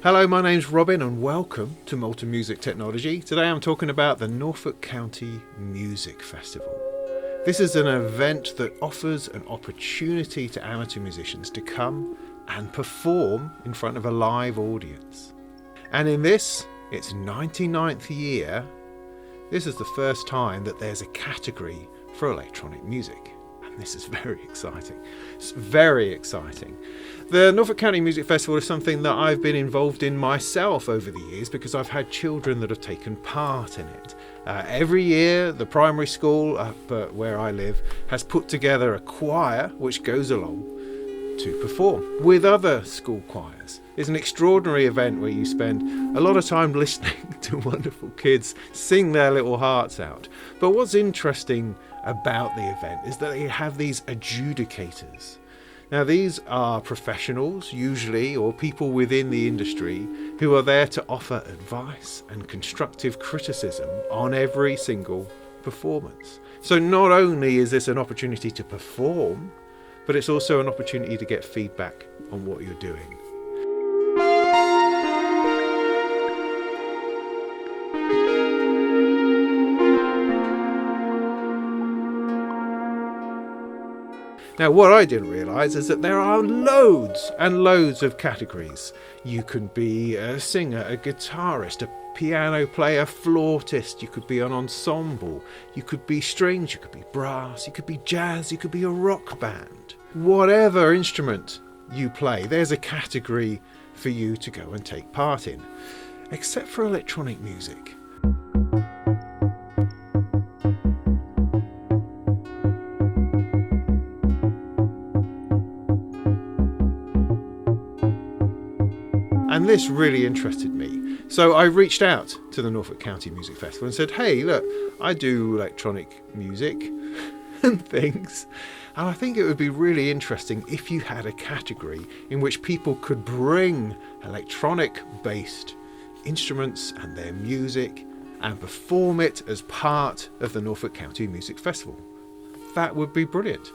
Hello, my name's Robin and welcome to Molten Music Technology. Today I'm talking about the Norfolk County Music Festival. This is an event that offers an opportunity to amateur musicians to come and perform in front of a live audience. And in this, its 99th year, this is the first time that there's a category for electronic music. And this is very exciting. It's very exciting. The Norfolk County Music Festival is something that I've been involved in myself over the years because I've had children that have taken part in it. Every year, the primary school up where I live has put together a choir which goes along to perform with other school choirs. It's an extraordinary event where you spend a lot of time listening to wonderful kids sing their little hearts out. But what's interesting about the event is that they have these adjudicators. Now these are professionals usually, or people within the industry, who are there to offer advice and constructive criticism on every single performance. So not only is this an opportunity to perform, but it's also an opportunity to get feedback on what you're doing. Now what I didn't realise is that there are loads and loads of categories. You can be a singer, a guitarist, a piano player, flautist, you could be an ensemble, you could be strings, you could be brass, you could be jazz, you could be a rock band. Whatever instrument you play, there's a category for you to go and take part in, except for electronic music. And this really interested me. So I reached out to the Norfolk County Music Festival and said, hey, look, I do electronic music and things. And I think it would be really interesting if you had a category in which people could bring electronic-based instruments and their music and perform it as part of the Norfolk County Music Festival. That would be brilliant.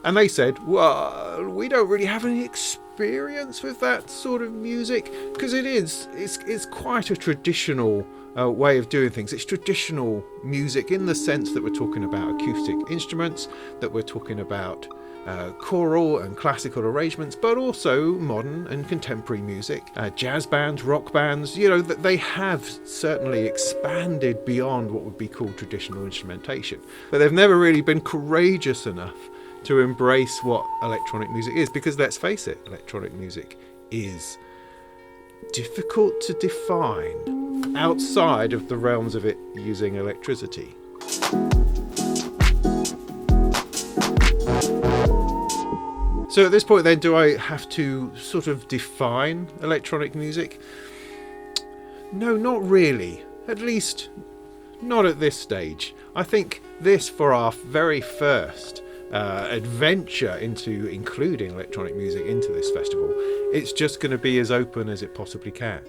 And they said, well, we don't really have any experience with that sort of music because it's quite a traditional way of doing things. It's traditional music in the sense that we're talking about acoustic instruments, that we're talking about choral and classical arrangements, but also modern and contemporary music, jazz bands, rock bands. You know, that they have certainly expanded beyond what would be called traditional instrumentation, but they've never really been courageous enough to embrace what electronic music is, because let's face it, electronic music is difficult to define outside of the realms of it using electricity. So at this point then, do I have to sort of define electronic music? No, not really. At least not at this stage. I think this, for our very first adventure into including electronic music into this festival, it's just going to be as open as it possibly can.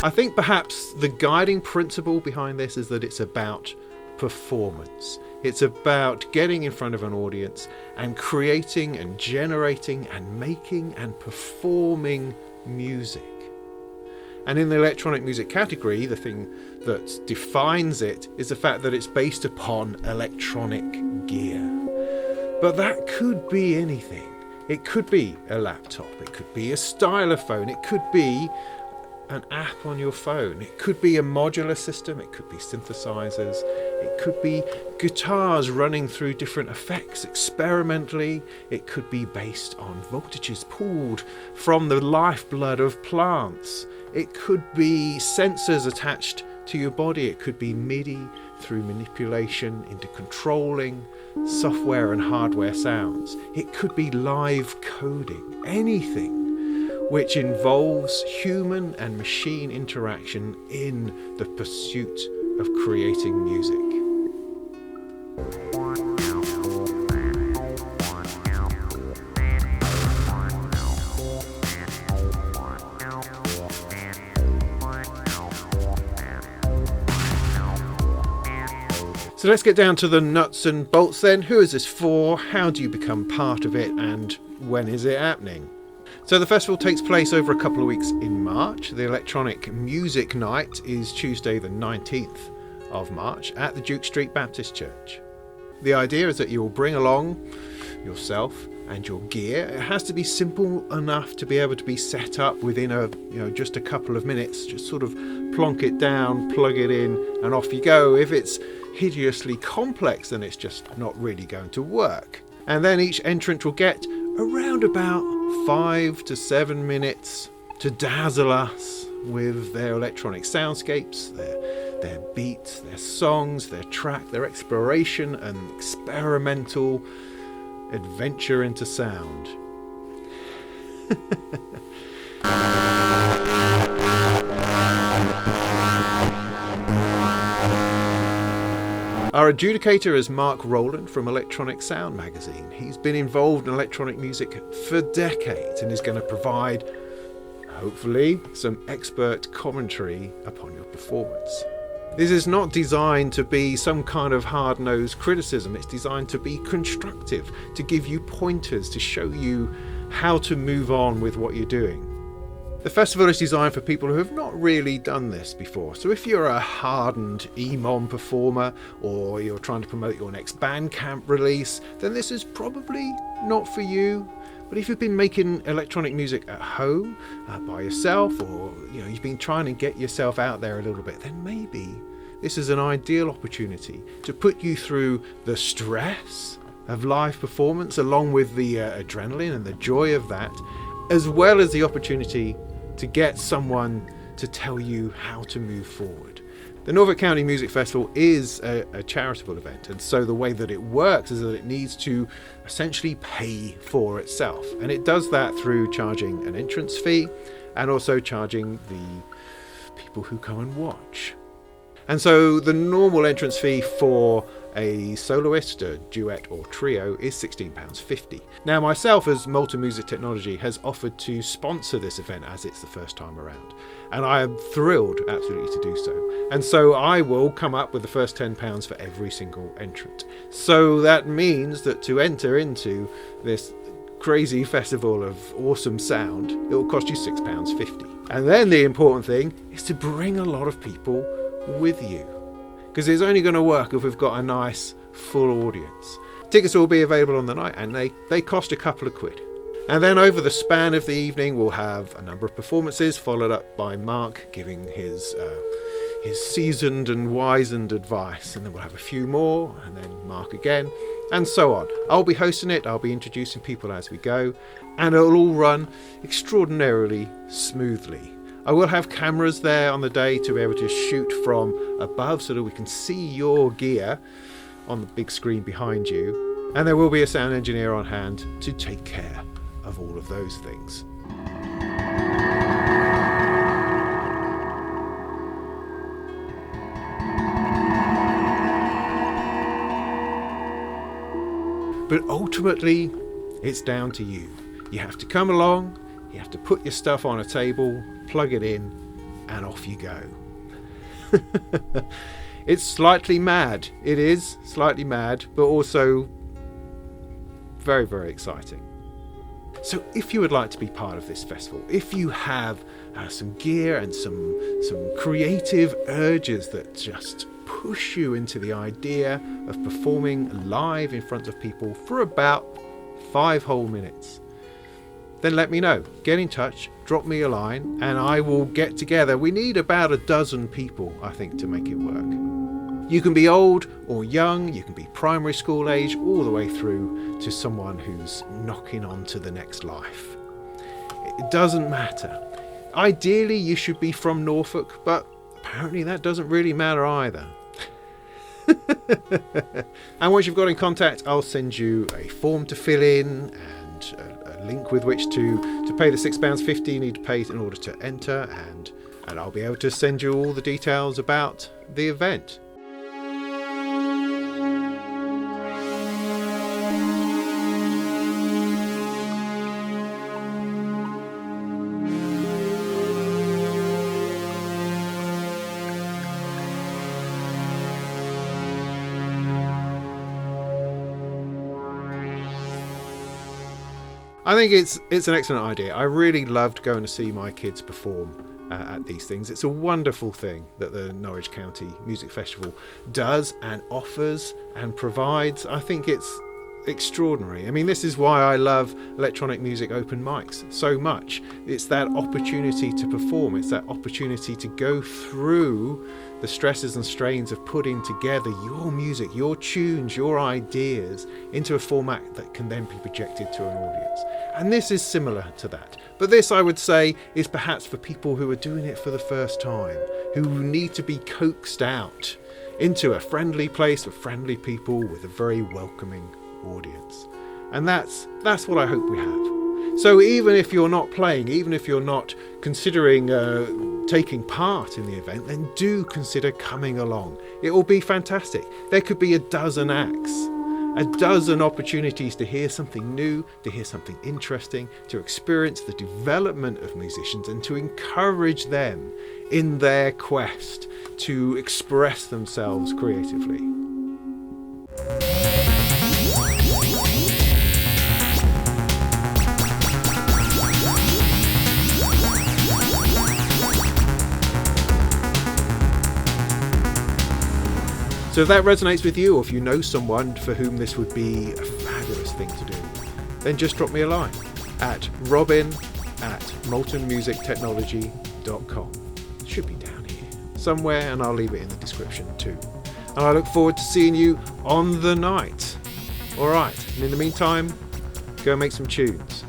I think perhaps the guiding principle behind this is that it's about performance. It's about getting in front of an audience and creating and generating and making and performing music. And in the electronic music category, the thing that defines it is the fact that it's based upon electronic gear. But that could be anything. It could be a laptop, it could be a stylophone, it could be an app on your phone, it could be a modular system, it could be synthesizers, it could be guitars running through different effects experimentally, it could be based on voltages pulled from the lifeblood of plants, it could be sensors attached to your body, it could be MIDI through manipulation into controlling software and hardware sounds, it could be live coding, anything which involves human and machine interaction in the pursuit of creating music. So let's get down to the nuts and bolts then. Who is this for? How do you become part of it? And when is it happening? So the festival takes place over a couple of weeks in March. The electronic music night is Tuesday the 19th of March at the Duke Street Baptist Church. The idea is that you'll bring along yourself and your gear. It has to be simple enough to be able to be set up within just a couple of minutes. Just sort of plonk it down, plug it in, and off you go. If it's hideously complex, then it's just not really going to work. And then each entrant will get around about 5 to 7 minutes to dazzle us with their electronic soundscapes, their beats, their songs, their track, their exploration and experimental adventure into sound. Our adjudicator is Mark Rowland from Electronic Sound magazine. He's been involved in electronic music for decades and is going to provide, hopefully, some expert commentary upon your performance. This is not designed to be some kind of hard-nosed criticism. It's designed to be constructive, to give you pointers, to show you how to move on with what you're doing. The festival is designed for people who have not really done this before. So if you're a hardened EMOM performer or you're trying to promote your next Bandcamp release, then this is probably not for you. But if you've been making electronic music at home by yourself, or you've been trying to get yourself out there a little bit, then maybe this is an ideal opportunity to put you through the stress of live performance along with the adrenaline and the joy of that, as well as the opportunity to get someone to tell you how to move forward. The Norfolk County Music Festival is a charitable event, and so the way that it works is that it needs to essentially pay for itself, and it does that through charging an entrance fee and also charging the people who come and watch. And so the normal entrance fee for a soloist, a duet or trio is £16.50. Now myself, as Malta Music Technology, has offered to sponsor this event as it's the first time around, and I am thrilled absolutely to do so. And so I will come up with the first £10 for every single entrant. So that means that to enter into this crazy festival of awesome sound, it will cost you £6.50. And then the important thing is to bring a lot of people with you, because it's only going to work if we've got a nice full audience. Tickets will be available on the night, and they cost a couple of quid. And then over the span of the evening we'll have a number of performances, followed up by Mark giving his seasoned and wizened advice, and then we'll have a few more, and then Mark again, and so on. I'll be hosting it, I'll be introducing people as we go, and it'll all run extraordinarily smoothly. I will have cameras there on the day to be able to shoot from above so that we can see your gear on the big screen behind you. And there will be a sound engineer on hand to take care of all of those things. But ultimately, it's down to you. You have to come along, you have to put your stuff on a table, plug it in, and off you go. It's slightly mad. It is slightly mad, but also very, very exciting. So if you would like to be part of this festival, if you have some gear and some creative urges that just push you into the idea of performing live in front of people for about 5 whole minutes, then let me know. Get in touch, drop me a line, and I will get together. We need about a dozen people, I think, to make it work. You can be old or young, you can be primary school age, all the way through to someone who's knocking on to the next life. It doesn't matter. Ideally, you should be from Norfolk, but apparently that doesn't really matter either. And once you've got in contact, I'll send you a form to fill in and a link with which to pay the £6.50 you need to pay in order to enter, and I'll be able to send you all the details about the event. I think it's an excellent idea. I really loved going to see my kids perform at these things. It's a wonderful thing that the Norwich County Music Festival does and offers and provides. I think it's extraordinary. I mean, this is why I love electronic music open mics so much. It's that opportunity to perform. It's that opportunity to go through the stresses and strains of putting together your music, your tunes, your ideas into a format that can then be projected to an audience. And this is similar to that. But this, I would say, is perhaps for people who are doing it for the first time, who need to be coaxed out into a friendly place with friendly people with a very welcoming audience. And that's what I hope we have. So even if you're not playing, even if you're not considering taking part in the event, then do consider coming along. It will be fantastic. There could be a dozen acts, a dozen opportunities to hear something new, to hear something interesting, to experience the development of musicians and to encourage them in their quest to express themselves creatively. So if that resonates with you, or if you know someone for whom this would be a fabulous thing to do, then just drop me a line at robin@moltenmusictechnology.com. It should be down here somewhere, and I'll leave it in the description too. And I look forward to seeing you on the night. All right, and in the meantime, go and make some tunes.